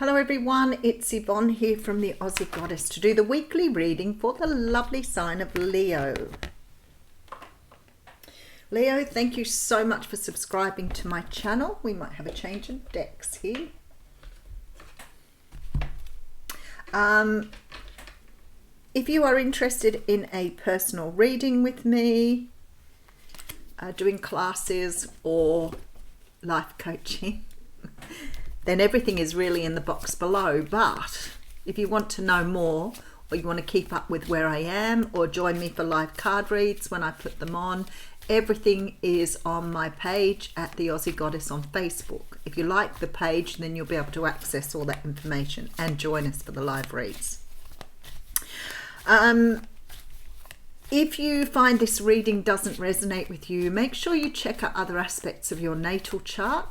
Hello everyone, it's Yvonne here from the Aussie Goddess to do the weekly reading for the lovely sign of Leo. Leo, thank you so much for subscribing to my channel. We might have a change in decks here. If you are interested in a personal reading with me, doing classes or life coaching, then everything is really in the box below. But if you want to know more, or you want to keep up with where I am, or join me for live card reads when I put them on, everything is on my page at the Aussie Goddess on Facebook. If you like the page, then you'll be able to access all that information and join us for the live reads. If you find this reading doesn't resonate with you, make sure you check out other aspects of your natal chart.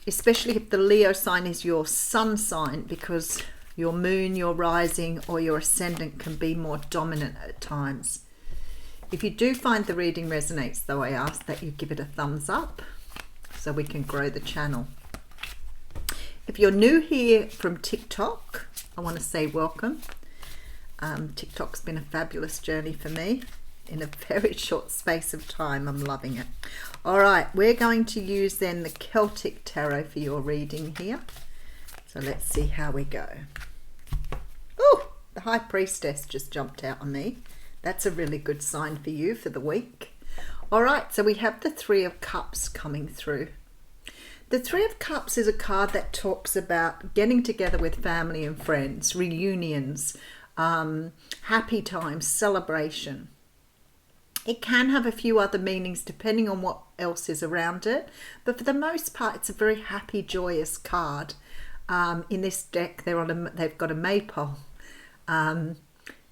Especially if the Leo sign is your sun sign, because your moon, your rising or your ascendant can be more dominant at times. If you do find the reading resonates, though, I ask that you give it a thumbs up so we can grow the channel. If you're new here from TikTok, I want to say welcome. TikTok's been a fabulous journey for me in a very short space of time. I'm loving it. All right, we're going to use then the Celtic Tarot for your reading here. So let's see how we go. Oh, the High Priestess just jumped out on me. That's a really good sign for you for the week. All right, so we have the Three of Cups coming through. The Three of Cups is a card that talks about getting together with family and friends, reunions, happy times, celebration. It can have a few other meanings depending on what else is around it, but for the most part it's a very happy, joyous card. In this deck they've got a maypole,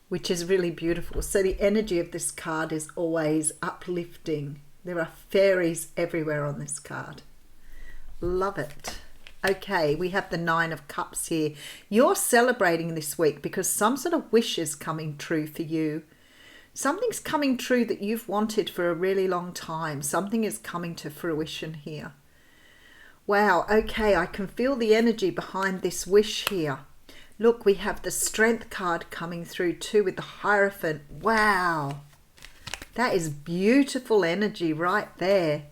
which is really beautiful. So the energy of this card is always uplifting. There are fairies everywhere on this card. Love it. Okay, we have the Nine of Cups here. You're celebrating this week because some sort of wish is coming true for you. Something's coming true that you've wanted for a really long time. Something is coming to fruition here. Wow, okay, I can feel the energy behind this wish here. Look, we have the Strength card coming through too with the Hierophant. Wow, that is beautiful energy right there.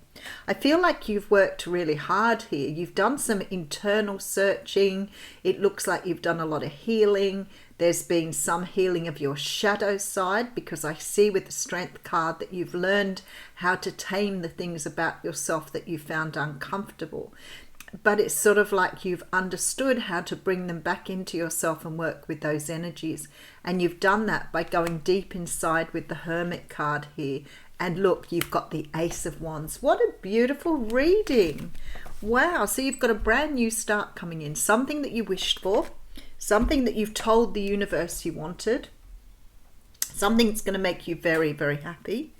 I feel like you've worked really hard here. You've done some internal searching. It looks like you've done a lot of healing. There's been some healing of your shadow side, because I see with the Strength card that you've learned how to tame the things about yourself that you found uncomfortable. But it's sort of like you've understood how to bring them back into yourself and work with those energies. And you've done that by going deep inside with the Hermit card here. And look, you've got the Ace of Wands. What a beautiful reading. Wow, so you've got a brand new start coming in. Something that you wished for. Something that you've told the universe you wanted. Something that's going to make you very, very happy.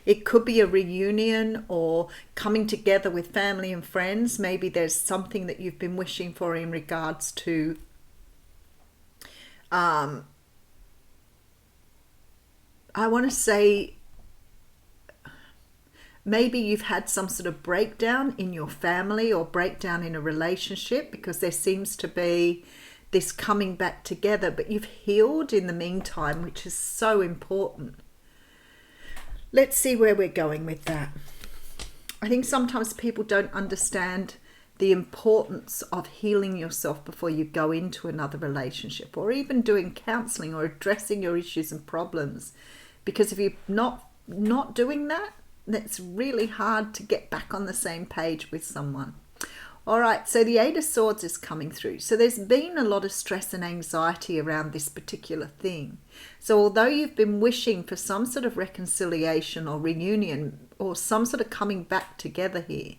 It could be a reunion or coming together with family and friends. Maybe there's something that you've been wishing for in regards to I want to say maybe you've had some sort of breakdown in your family or breakdown in a relationship, because there seems to be this coming back together, but you've healed in the meantime, which is so important. Let's see where we're going with that. I think sometimes people don't understand the importance of healing yourself before you go into another relationship, or even doing counseling or addressing your issues and problems, because if you're not doing that, it's really hard to get back on the same page with someone. All right, so the Eight of Swords is coming through. So there's been a lot of stress and anxiety around this particular thing. So although you've been wishing for some sort of reconciliation or reunion or some sort of coming back together here,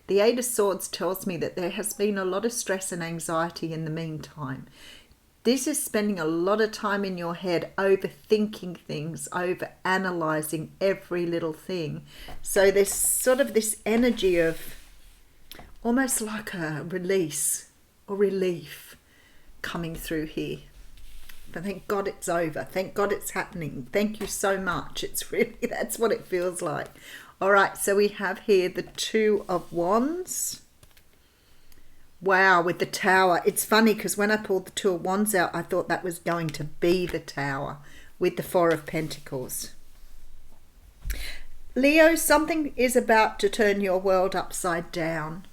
the Eight of Swords tells me that there has been a lot of stress and anxiety in the meantime. This is spending a lot of time in your head overthinking things, over analysing every little thing. So there's sort of this energy of almost like a release or relief coming through here. But thank God it's over. Thank God it's happening. Thank you so much. It's really, that's what it feels like. All right, so we have here the Two of Wands. Wow, with the Tower. It's funny because when I pulled the Two of Wands out, I thought that was going to be the Tower with the Four of Pentacles. Leo, something is about to turn your world upside down.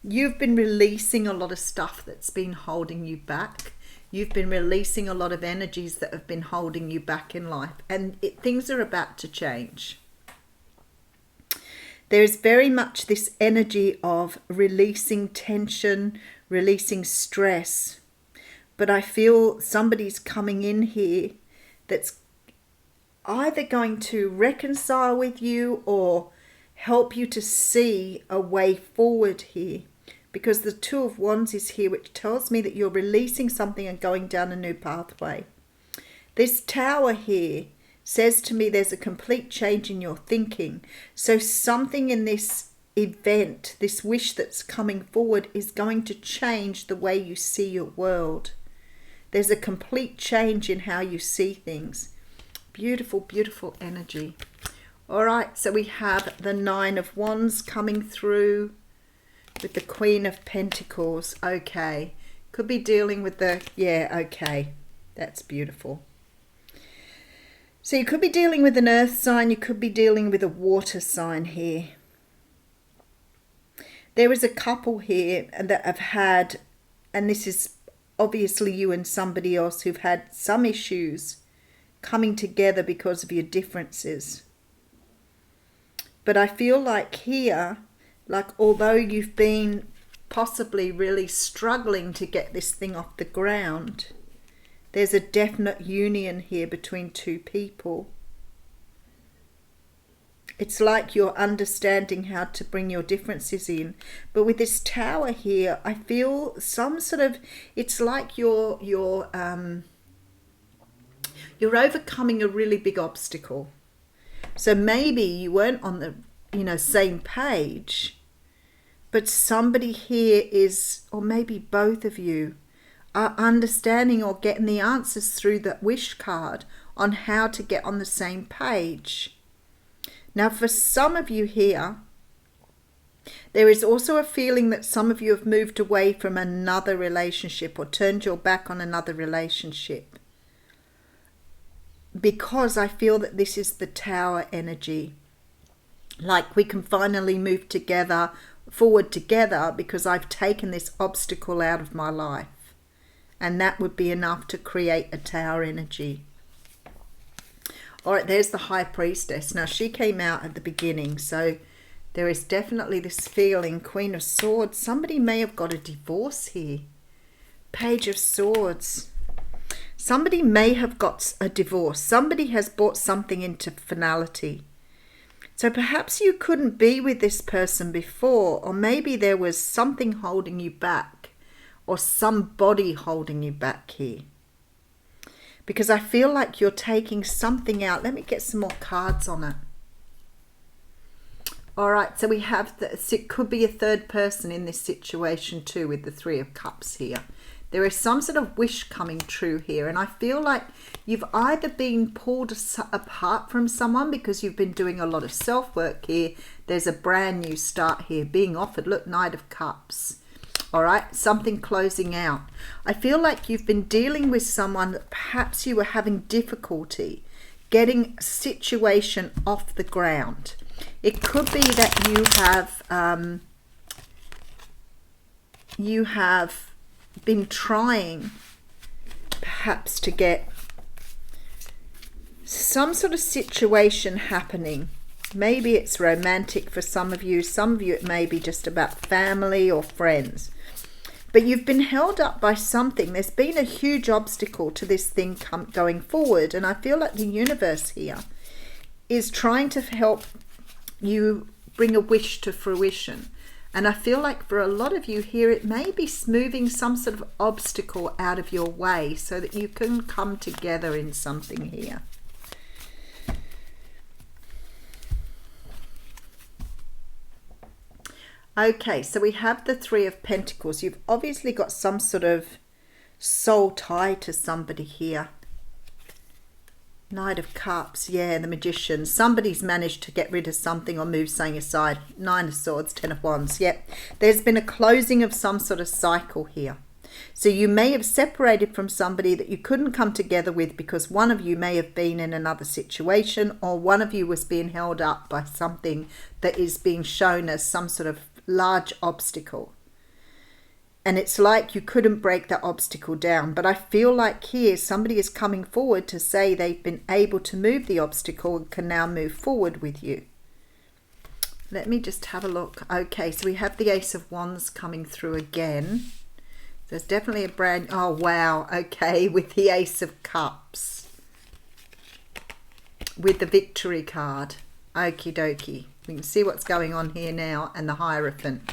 You've been releasing a lot of stuff that's been holding you back. You've been releasing a lot of energies that have been holding you back in life, and things are about to change. There is very much this energy of releasing tension, releasing stress. But I feel somebody's coming in here that's either going to reconcile with you or help you to see a way forward here. Because the Two of Wands is here, which tells me that you're releasing something and going down a new pathway. This Tower here says to me there's a complete change in your thinking. So something in this event, this wish that's coming forward, is going to change the way you see your world. There's a complete change in how you see things. Beautiful, beautiful energy. All right, so we have the Nine of Wands coming through with the Queen of Pentacles. Okay, could be dealing with the, yeah, okay, that's beautiful. So you could be dealing with an earth sign, you could be dealing with a water sign here. There is a couple here that have had, and this is obviously you and somebody else who've had some issues coming together because of your differences. But I feel like here, like although you've been possibly really struggling to get this thing off the ground, there's a definite union here between two people. It's like you're understanding how to bring your differences in. But with this Tower here, I feel some sort of, it's like you're overcoming a really big obstacle. So maybe you weren't on the, same page, but somebody here is, or maybe both of you, are understanding or getting the answers through that wish card on how to get on the same page. Now, for some of you here, there is also a feeling that some of you have moved away from another relationship or turned your back on another relationship. Because I feel that this is the Tower energy. Like we can finally move forward together because I've taken this obstacle out of my life. And that would be enough to create a Tower energy. All right, there's the High Priestess. Now, she came out at the beginning, so there is definitely this feeling. Queen of Swords. Somebody may have got a divorce here. Page of Swords. Somebody may have got a divorce. Somebody has brought something into finality. So perhaps you couldn't be with this person before, or maybe there was something holding you back. Or somebody holding you back here. Because I feel like you're taking something out. Let me get some more cards on it. All right, so we have, it could be a third person in this situation too with the Three of Cups here. There is some sort of wish coming true here. And I feel like you've either been pulled apart from someone because you've been doing a lot of self-work here. There's a brand new start here being offered. Look, Knight of Cups. All right, something closing out. I feel like you've been dealing with someone that perhaps you were having difficulty getting a situation off the ground. It could be that you have been trying perhaps to get some sort of situation happening. Maybe it's romantic for some of you it may be just about family or friends. But you've been held up by something. There's been a huge obstacle to this thing going forward. And I feel like the universe here is trying to help you bring a wish to fruition. And I feel like for a lot of you here, it may be moving some sort of obstacle out of your way so that you can come together in something here. Okay, so we have the Three of Pentacles. You've obviously got some sort of soul tie to somebody here. Knight of Cups, yeah, the Magician. Somebody's managed to get rid of something or move something aside. Nine of Swords, Ten of Wands, yep. There's been a closing of some sort of cycle here. So you may have separated from somebody that you couldn't come together with because one of you may have been in another situation, or one of you was being held up by something that is being shown as some sort of large obstacle. And it's like you couldn't break that obstacle down. But I feel like here somebody is coming forward to say they've been able to move the obstacle and can now move forward with you. Let me just have a look. Okay, so we have the Ace of Wands coming through again. There's definitely a brand... Oh, wow. Okay, with the Ace of Cups. With the Victory card. Okie dokie. We can see what's going on here now, and the Hierophant.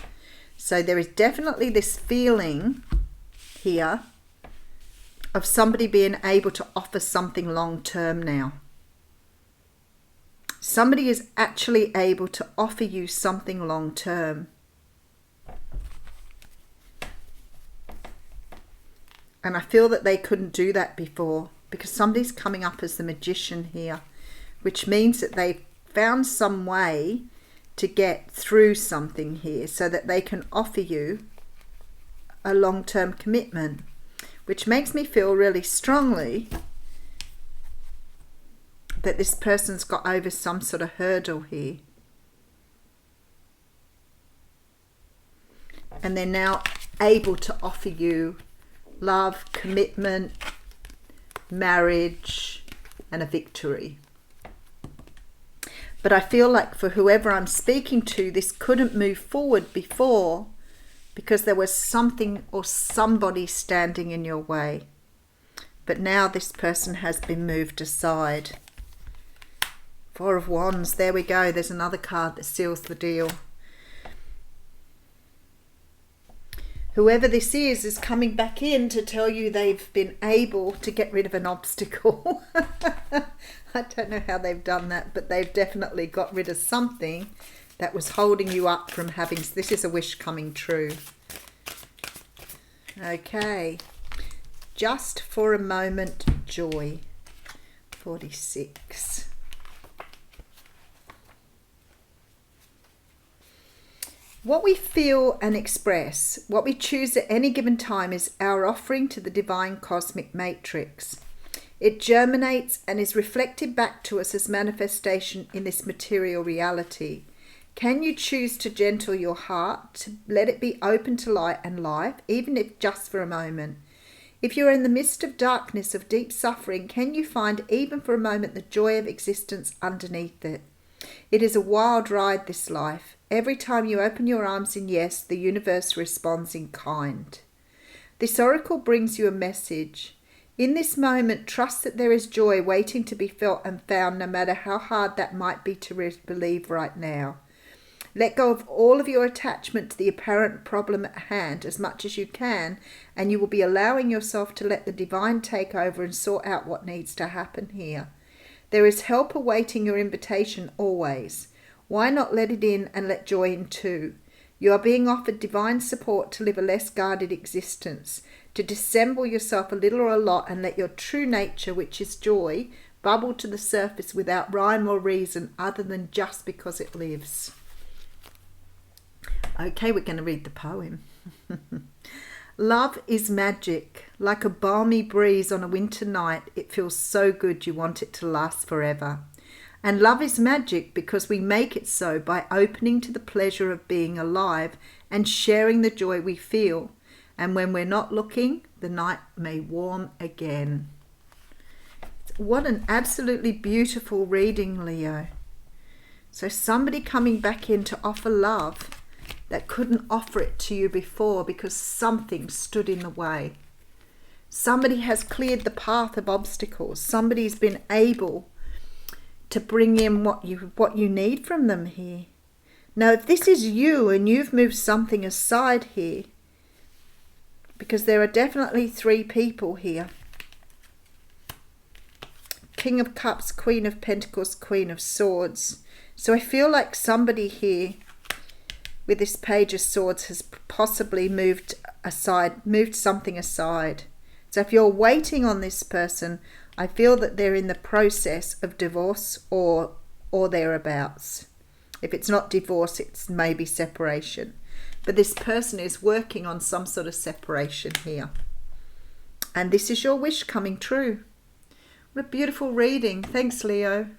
So there is definitely this feeling here of somebody being able to offer something long term now. Somebody is actually able to offer you something long term. And I feel that they couldn't do that before, because somebody's coming up as the Magician here, which means that they've found some way to get through something here so that they can offer you a long-term commitment, which makes me feel really strongly that this person's got over some sort of hurdle here. And they're now able to offer you love, commitment, marriage, and a victory. But I feel like for whoever I'm speaking to, this couldn't move forward before because there was something or somebody standing in your way. But now this person has been moved aside. Four of Wands, there we go. There's another card that seals the deal. Whoever this is coming back in to tell you they've been able to get rid of an obstacle. I don't know how they've done that, but they've definitely got rid of something that was holding you up from having... This is a wish coming true. Okay. Just for a moment, joy. 46. What we feel and express, what we choose at any given time, is our offering to the divine cosmic matrix. It germinates and is reflected back to us as manifestation in this material reality. Can you choose to gentle your heart, to let it be open to light and life, even if just for a moment? If you are in the midst of darkness, of deep suffering, can you find even for a moment the joy of existence underneath it? It is a wild ride, this life. Every time you open your arms in yes, the universe responds in kind. This oracle brings you a message. In this moment, trust that there is joy waiting to be felt and found, no matter how hard that might be to believe right now. Let go of all of your attachment to the apparent problem at hand as much as you can, and you will be allowing yourself to let the divine take over and sort out what needs to happen here. There is help awaiting your invitation always. Why not let it in and let joy in too? You are being offered divine support to live a less guarded existence, to dissemble yourself a little or a lot and let your true nature, which is joy, bubble to the surface without rhyme or reason other than just because it lives. Okay, we're going to read the poem. Love is magic. Like a balmy breeze on a winter night, it feels so good you want it to last forever. And love is magic because we make it so by opening to the pleasure of being alive and sharing the joy we feel. And when we're not looking, the night may warm again. What an absolutely beautiful reading, Leo. So somebody coming back in to offer love that couldn't offer it to you before because something stood in the way. Somebody has cleared the path of obstacles. Somebody's been able to bring in what you need from them here. Now, if this is you and you've moved something aside here, because there are definitely three people here. King of Cups, Queen of Pentacles, Queen of Swords. So I feel like somebody here with this Page of Swords has possibly moved something aside. So if you're waiting on this person, I feel that they're in the process of divorce or thereabouts. If it's not divorce, it's maybe separation. But this person is working on some sort of separation here. And this is your wish coming true. What a beautiful reading. Thanks, Leo.